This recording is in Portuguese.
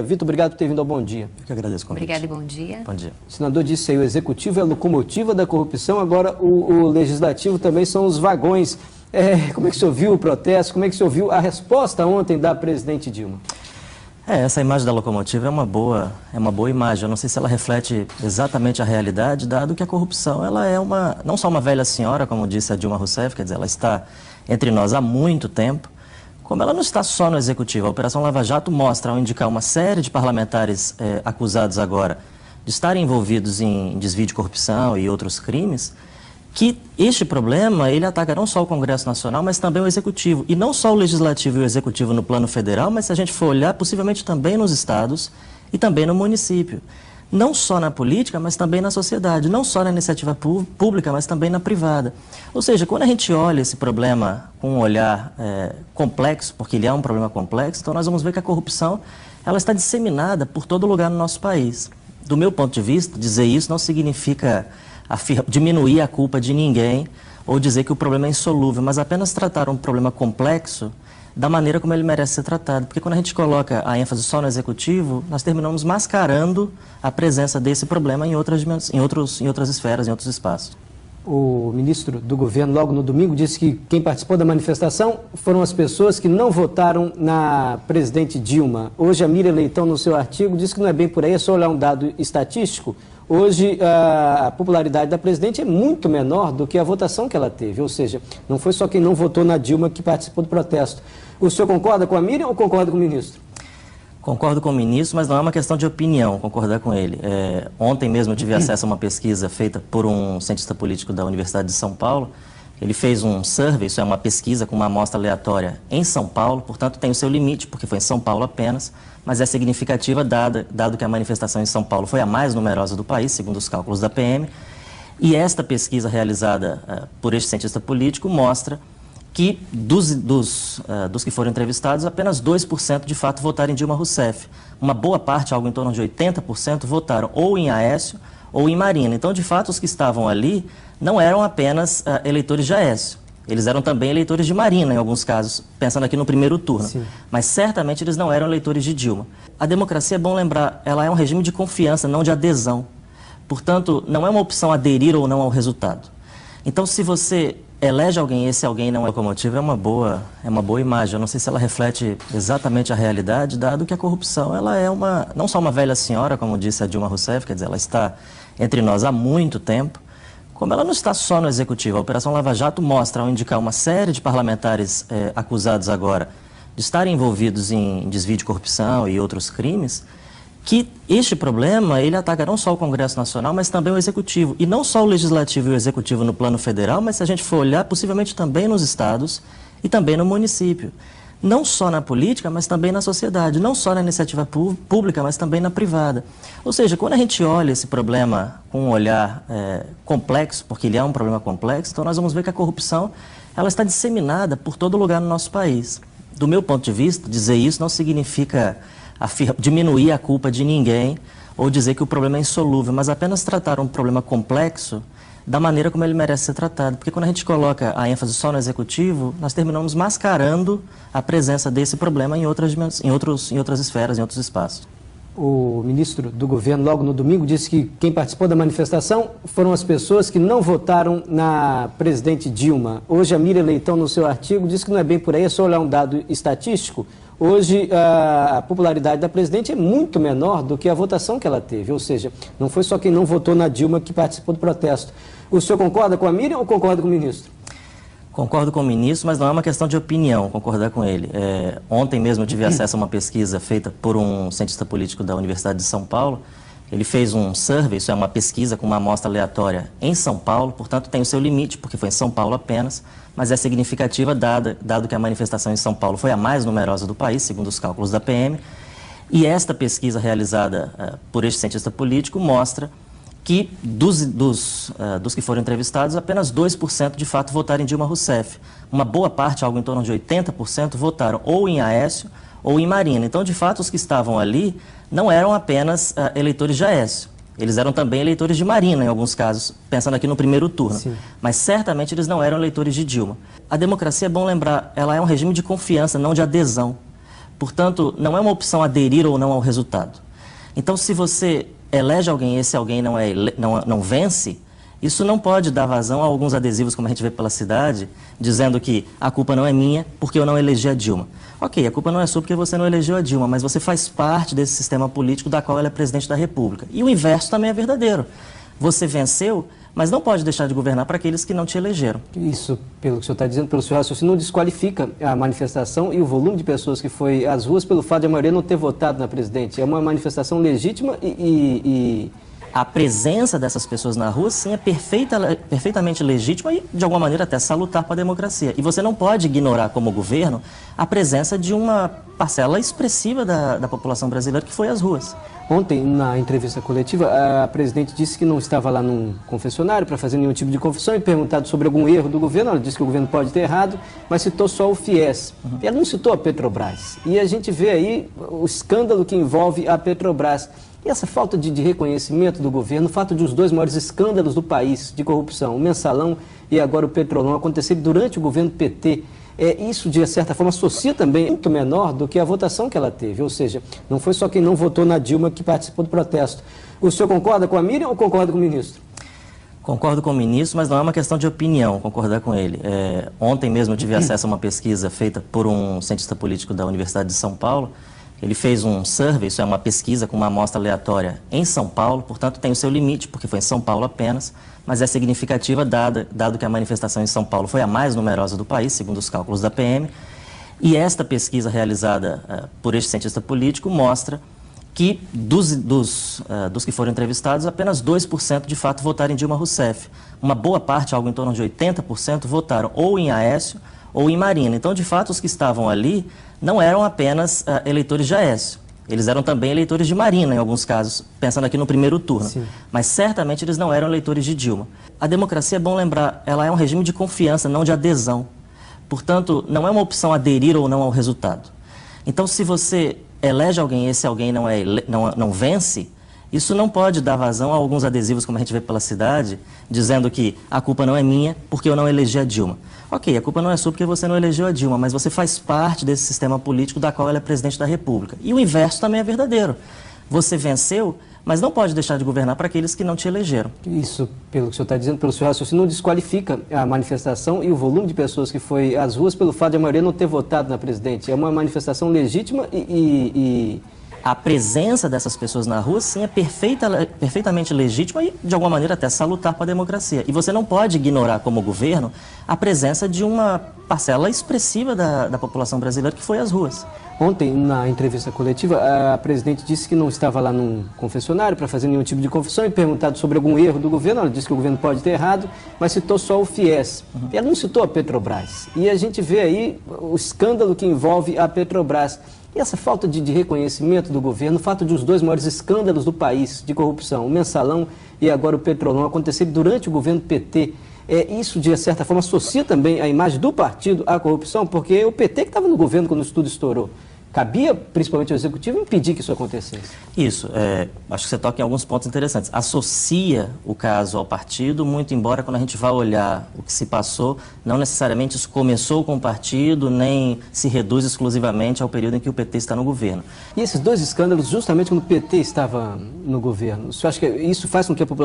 Vitor, obrigado por ter vindo ao Bom Dia. Eu que agradeço o convite. Obrigada e bom dia. Bom dia. O senador disse aí, o executivo é a locomotiva da corrupção, agora o legislativo também são os vagões. Como é que o senhor viu o protesto? Como é que o senhor viu a resposta ontem da presidente Dilma? Essa imagem da locomotiva é uma boa imagem. Eu não sei se ela reflete exatamente a realidade, dado que a corrupção ela é não só uma velha senhora, como disse a Dilma Rousseff, quer dizer, ela está entre nós há muito tempo, como ela não está só no Executivo. A Operação Lava Jato mostra, ao indicar uma série de parlamentares acusados agora de estarem envolvidos em desvio de corrupção e outros crimes, que este problema ele ataca não só o Congresso Nacional, mas também o Executivo. E não só o Legislativo e o Executivo no plano federal, mas se a gente for olhar, possivelmente também nos estados e também no município. Não só na política, mas também na sociedade. Não só na iniciativa pública, mas também na privada. Ou seja, quando a gente olha esse problema com um olhar complexo, porque ele é um problema complexo, então nós vamos ver que a corrupção ela está disseminada por todo lugar no nosso país. Do meu ponto de vista, dizer isso não significa diminuir a culpa de ninguém ou dizer que o problema é insolúvel, mas apenas tratar um problema complexo da maneira como ele merece ser tratado. Porque quando a gente coloca a ênfase só no executivo, nós terminamos mascarando a presença desse problema em outras esferas, em outros espaços. O ministro do governo, logo no domingo, disse que quem participou da manifestação foram as pessoas que não votaram na presidente Dilma. Hoje, a Miriam Leitão, no seu artigo, disse que não é bem por aí, é só olhar um dado estatístico. Hoje, a popularidade da presidente é muito menor do que a votação que ela teve. Ou seja, não foi só quem não votou na Dilma que participou do protesto. O senhor concorda com a Miriam ou concorda com o ministro? Concordo com o ministro, mas não é uma questão de opinião concordar com ele. Ontem mesmo eu tive acesso a uma pesquisa feita por um cientista político da Universidade de São Paulo. Ele fez um survey, isso é uma pesquisa com uma amostra aleatória em São Paulo, portanto tem o seu limite, porque foi em São Paulo apenas, mas é significativa dado que a manifestação em São Paulo foi a mais numerosa do país, segundo os cálculos da PM. E esta pesquisa realizada por este cientista político mostra que dos que foram entrevistados, apenas 2% de fato votaram em Dilma Rousseff. Uma boa parte, algo em torno de 80%, votaram ou em Aécio ou em Marina. Então, de fato, os que estavam ali não eram apenas eleitores de Aécio. Eles eram também eleitores de Marina, em alguns casos, pensando aqui no primeiro turno. Sim. Mas certamente eles não eram eleitores de Dilma. A democracia, é bom lembrar, ela é um regime de confiança, não de adesão. Portanto, não é uma opção aderir ou não ao resultado. Então, se você elege alguém e esse alguém não é locomotiva, é uma boa imagem. Eu não sei se ela reflete exatamente a realidade, dado que a corrupção ela é não só uma velha senhora, como disse a Dilma Rousseff, quer dizer, ela está entre nós há muito tempo, como ela não está só no Executivo. A Operação Lava Jato mostra, ao indicar uma série de parlamentares acusados agora de estarem envolvidos em desvio de corrupção e outros crimes, que este problema ele ataca não só o Congresso Nacional, mas também o Executivo. E não só o Legislativo e o Executivo no plano federal, mas se a gente for olhar, possivelmente também nos estados e também no município. Não só na política, mas também na sociedade. Não só na iniciativa pública, mas também na privada. Ou seja, quando a gente olha esse problema com um olhar complexo, porque ele é um problema complexo, então nós vamos ver que a corrupção ela está disseminada por todo lugar no nosso país. Do meu ponto de vista, dizer isso não significa diminuir a culpa de ninguém ou dizer que o problema é insolúvel, mas apenas tratar um problema complexo da maneira como ele merece ser tratado. Porque quando a gente coloca a ênfase só no executivo, nós terminamos mascarando a presença desse problema em outras esferas, em outros espaços. O ministro do governo, logo no domingo, disse que quem participou da manifestação foram as pessoas que não votaram na presidente Dilma. Hoje, a Miriam Leitão, no seu artigo, disse que não é bem por aí, é só olhar um dado estatístico. Hoje, a popularidade da presidente é muito menor do que a votação que ela teve. Ou seja, não foi só quem não votou na Dilma que participou do protesto. O senhor concorda com a Miriam ou concorda com o ministro? Concordo com o ministro, mas não é uma questão de opinião concordar com ele. Ontem mesmo eu tive acesso a uma pesquisa feita por um cientista político da Universidade de São Paulo. Ele fez um survey, isso é uma pesquisa com uma amostra aleatória em São Paulo, portanto tem o seu limite, porque foi em São Paulo apenas, mas é significativa dado que a manifestação em São Paulo foi a mais numerosa do país, segundo os cálculos da PM. E esta pesquisa realizada por este cientista político mostra que dos que foram entrevistados, apenas 2% de fato votaram em Dilma Rousseff. Uma boa parte, algo em torno de 80%, votaram ou em Aécio ou em Marina. Então, de fato, os que estavam ali não eram apenas eleitores de Aécio. Eles eram também eleitores de Marina, em alguns casos, pensando aqui no primeiro turno. Sim. Mas certamente eles não eram eleitores de Dilma. A democracia, é bom lembrar, ela é um regime de confiança, não de adesão. Portanto, não é uma opção aderir ou não ao resultado. Então, se você elege alguém e esse alguém não vence, isso não pode dar vazão a alguns adesivos, como a gente vê pela cidade, dizendo que a culpa não é minha porque eu não elegi a Dilma. Ok, a culpa não é sua porque você não elegeu a Dilma, mas você faz parte desse sistema político da qual ela é presidente da República. E o inverso também é verdadeiro. Você venceu, mas não pode deixar de governar para aqueles que não te elegeram. Isso, pelo que o senhor está dizendo, pelo seu raciocínio, não desqualifica a manifestação e o volume de pessoas que foi às ruas pelo fato de a maioria não ter votado na presidente. É uma manifestação legítima A presença dessas pessoas na rua, sim, é perfeitamente legítima e, de alguma maneira, até salutar para a democracia. E você não pode ignorar, como governo, a presença de uma parcela expressiva da população brasileira que foi às ruas. Ontem, na entrevista coletiva, a presidente disse que não estava lá num confessionário para fazer nenhum tipo de confissão e perguntado sobre algum erro do governo. Ela disse que o governo pode ter errado, mas citou só o FIES. Ela não citou a Petrobras. E a gente vê aí o escândalo que envolve a Petrobras. E essa falta de reconhecimento do governo, o fato de os dois maiores escândalos do país de corrupção, o Mensalão e agora o Petrolão, acontecerem durante o governo PT, isso, de certa forma, associa também muito menor do que a votação que ela teve. Ou seja, não foi só quem não votou na Dilma que participou do protesto. O senhor concorda com a Miriam ou concorda com o ministro? Concordo com o ministro, mas não é uma questão de opinião concordar com ele. Ontem mesmo eu tive acesso a uma pesquisa feita por um cientista político da Universidade de São Paulo. Ele fez um survey, isso é uma pesquisa com uma amostra aleatória em São Paulo, portanto tem o seu limite, porque foi em São Paulo apenas, mas é significativa dado que a manifestação em São Paulo foi a mais numerosa do país, segundo os cálculos da PM. E esta pesquisa realizada por este cientista político mostra que dos que foram entrevistados, apenas 2% de fato votaram em Dilma Rousseff. Uma boa parte, algo em torno de 80%, votaram ou em Aécio ou em Marina. Então, de fato, os que estavam ali não eram apenas eleitores de Aécio. Eles eram também eleitores de Marina, em alguns casos, pensando aqui no primeiro turno. Sim. Mas certamente eles não eram eleitores de Dilma. A democracia, é bom lembrar, ela é um regime de confiança, não de adesão. Portanto, não é uma opção aderir ou não ao resultado. Então, se você elege alguém e esse alguém não vence, isso não pode dar vazão a alguns adesivos, como a gente vê pela cidade, dizendo que a culpa não é minha porque eu não elegi a Dilma. Ok, a culpa não é sua porque você não elegeu a Dilma, mas você faz parte desse sistema político da qual ela é presidente da República. E o inverso também é verdadeiro. Você venceu, mas não pode deixar de governar para aqueles que não te elegeram. Isso, pelo que o senhor está dizendo, pelo seu raciocínio, não desqualifica a manifestação e o volume de pessoas que foi às ruas pelo fato de a maioria não ter votado na presidente. É uma manifestação legítima A presença dessas pessoas na rua, sim, é perfeitamente legítima e, de alguma maneira, até salutar para a democracia. E você não pode ignorar, como governo, a presença de uma parcela expressiva da população brasileira que foi às ruas. Ontem, na entrevista coletiva, a presidente disse que não estava lá num confessionário para fazer nenhum tipo de confissão e perguntado sobre algum erro do governo. Ela disse que o governo pode ter errado, mas citou só o FIES. Ela não citou a Petrobras. E a gente vê aí o escândalo que envolve a Petrobras. E essa falta de reconhecimento do governo, o fato de os dois maiores escândalos do país de corrupção, o Mensalão e agora o Petrolão, acontecerem durante o governo PT, isso, de certa forma, associa também a imagem do partido à corrupção, porque o PT que estava no governo quando isso tudo estourou. Cabia, principalmente ao Executivo, impedir que isso acontecesse. Isso, acho que você toca em alguns pontos interessantes. Associa o caso ao partido, muito embora quando a gente vai olhar o que se passou, não necessariamente isso começou com o partido, nem se reduz exclusivamente ao período em que o PT está no governo. E esses dois escândalos, justamente quando o PT estava no governo, você acha que isso faz com que a população